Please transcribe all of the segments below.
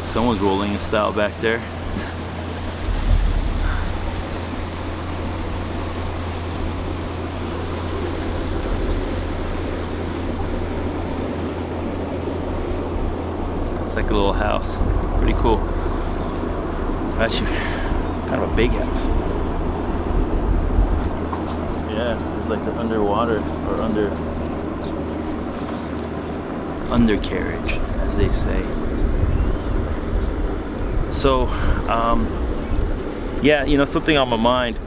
like someone's rolling in style back there. It's like a little house. Pretty cool. Actually, kind of a big house. Yeah, it's like the underwater or undercarriage, as they say. So, yeah, something on my mind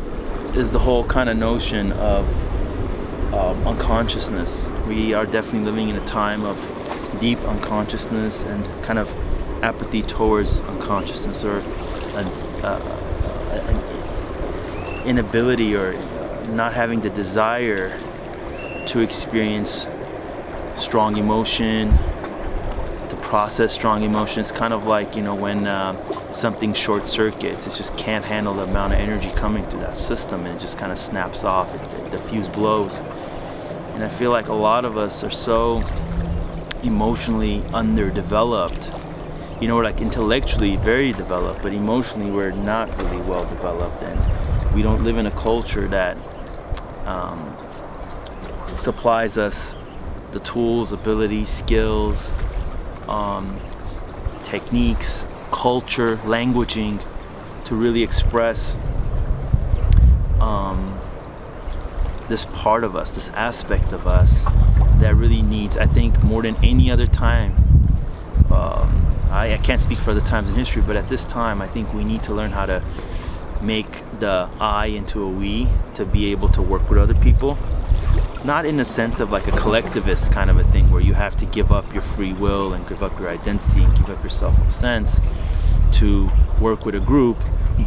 is the whole kind of notion of unconsciousness. We are definitely living in a time of deep unconsciousness and kind of apathy towards unconsciousness, or an inability or not having the desire to experience strong emotion, to process strong emotion. It's kind of like, when something short circuits, it just can't handle the amount of energy coming through that system, and it just kind of snaps off. The fuse blows. And I feel like a lot of us are so emotionally underdeveloped. We're like intellectually very developed, but emotionally we're not really well developed, and we don't live in a culture that supplies us the tools, abilities, skills, techniques, culture, languaging to really express this part of us, this aspect of us that really needs, I think, more than any other time. I can't speak for other times in history, but at this time, I think we need to learn how to make the I into a we, to be able to work with other people. Not in a sense of like a collectivist kind of a thing where you have to give up your free will and give up your identity and give up your self-sense to work with a group,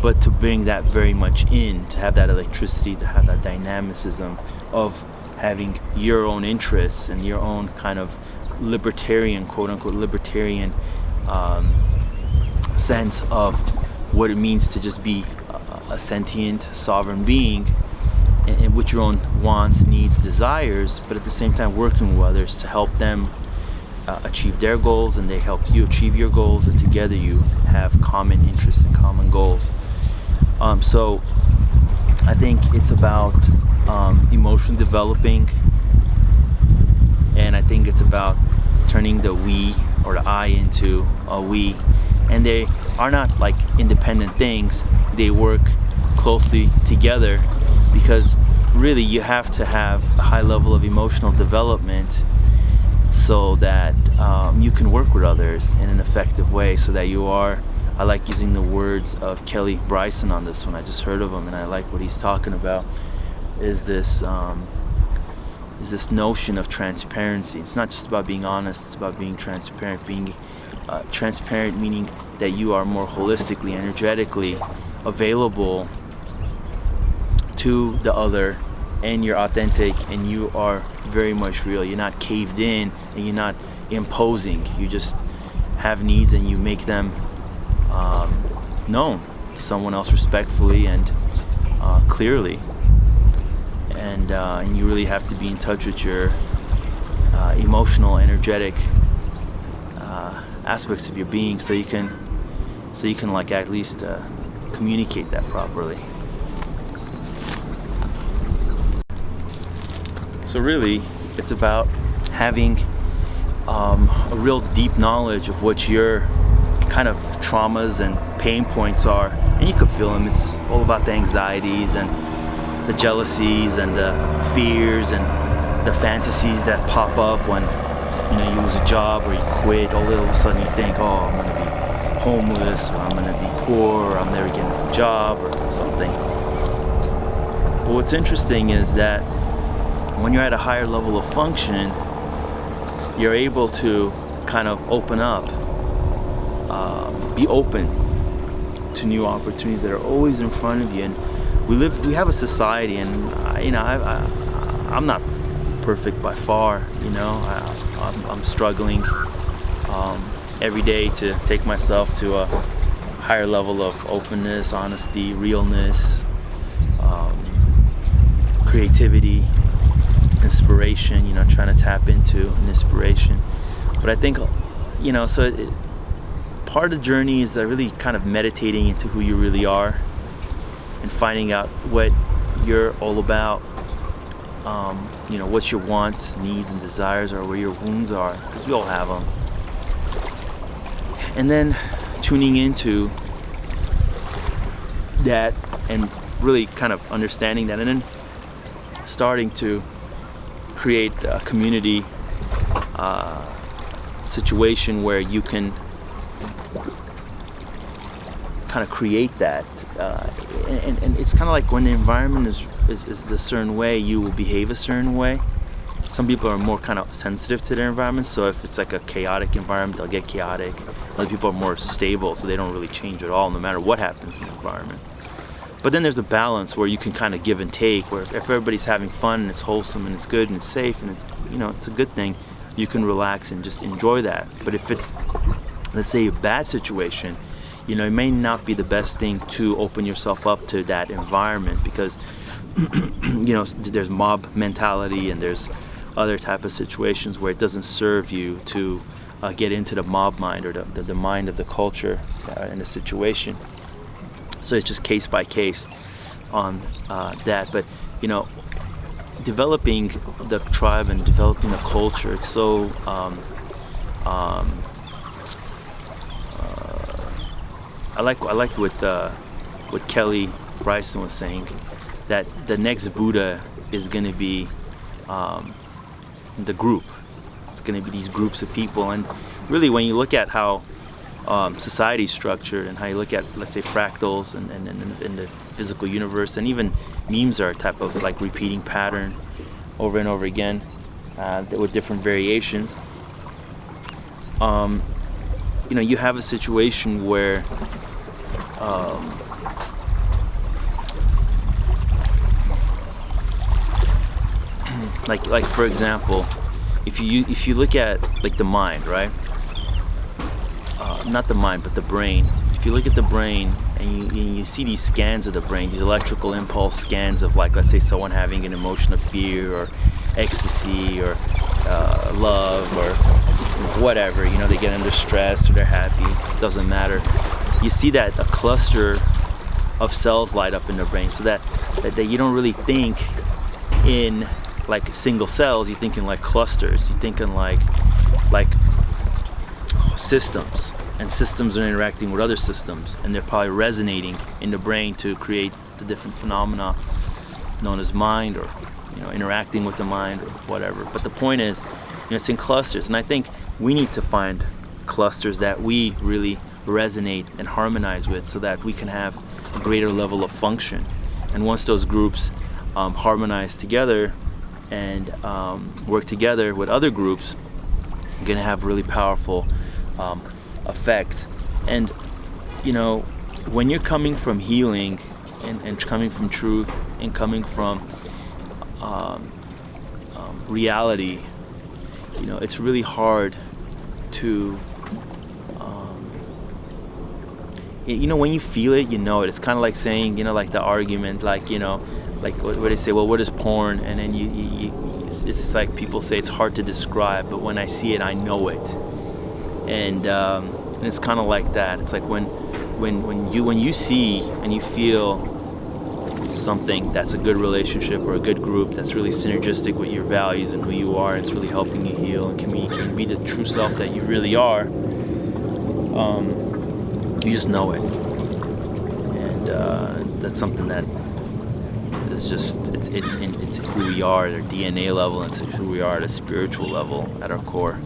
but to bring that very much in, to have that electricity, to have that dynamicism of having your own interests and your own kind of libertarian, quote-unquote libertarian sense of what it means to just be a sentient, sovereign being, and with your own wants, needs, desires, but at the same time working with others to help them achieve their goals, and they help you achieve your goals, and together you have common interests and common goals. So I think it's about emotionally developing, and I think it's about turning the we or the I into a we. And they are not like independent things, they work closely together, because really you have to have a high level of emotional development so that you can work with others in an effective way, so that you are, I like using the words of Kelly Bryson on this one. I just heard of him and I like what he's talking about, is this notion of transparency. It's not just about being honest, it's about being transparent. Being transparent meaning that you are more holistically, energetically available to the other, and you're authentic, and you are very much real. You're not caved in, and you're not imposing. You just have needs, and you make them known to someone else respectfully and clearly. And you really have to be in touch with your emotional, energetic aspects of your being, so you can like at least communicate that properly. So really, it's about having a real deep knowledge of what your kind of traumas and pain points are, and you can feel them. It's all about the anxieties and the jealousies and the fears and the fantasies that pop up when you lose a job or you quit. All of a sudden you think, oh, I'm going to be homeless, or I'm going to be poor, or I'm never getting a job or something. But what's interesting is that when you're at a higher level of function, you're able to kind of open up, be open to new opportunities that are always in front of you. And we have a society, and I'm not perfect by far. I'm struggling every day to take myself to a higher level of openness, honesty, realness, creativity, inspiration, trying to tap into an inspiration. But I think, so part of the journey is really kind of meditating into who you really are and finding out what you're all about. What your wants, needs, and desires are, where your wounds are, because we all have them. And then tuning into that and really kind of understanding that, and then starting to create a community situation where you can kind of create that. And it's kind of like when the environment is a certain way, you will behave a certain way. Some people are more kind of sensitive to their environment, so if it's like a chaotic environment, they'll get chaotic. Other people are more stable, so they don't really change at all, no matter what happens in the environment. But then there's a balance where you can kind of give and take, where if everybody's having fun and it's wholesome and it's good and it's safe and it's a good thing, you can relax and just enjoy that. But if it's, let's say, a bad situation, it may not be the best thing to open yourself up to that environment, because there's mob mentality and there's other type of situations where it doesn't serve you to get into the mob mind or the mind of the culture in the situation. So it's just case by case on that. But developing the tribe and developing the culture, it's so I like what Kelly Bryson was saying, that the next Buddha is going to be the group. It's going to be these groups of people. And really, when you look at how society is structured and how you look at, let's say, fractals and the physical universe, and even memes are a type of like repeating pattern over and over again with different variations. You have a situation where like for example, if you look at like the mind, right? Not the mind, but the brain. If you look at the brain and you see these scans of the brain, these electrical impulse scans of, like, let's say someone having an emotion of fear or ecstasy or love or whatever, they get under stress or they're happy, doesn't matter. You see that a cluster of cells light up in the brain, so that you don't really think in like single cells, you think in like clusters, you think in like systems, and systems are interacting with other systems, and they're probably resonating in the brain to create the different phenomena known as mind, or interacting with the mind or whatever. But the point is, it's in clusters, and I think we need to find clusters that we really resonate and harmonize with, so that we can have a greater level of function. And once those groups harmonize together and work together with other groups, you're going to have really powerful effects. And when you're coming from healing and coming from truth and coming from reality, it's really hard to when you feel it, it's kind of like saying, like the argument, like what they say, well, what is porn? And then it's just like people say it's hard to describe, but when I see it, I know it. And it's kind of like that. It's like when you see and you feel something that's a good relationship or a good group that's really synergistic with your values and who you are, it's really helping you heal and can be the true self that you really are, you just know it. And that's something that is just it's who we are at our DNA level, and it's who we are at a spiritual level at our core.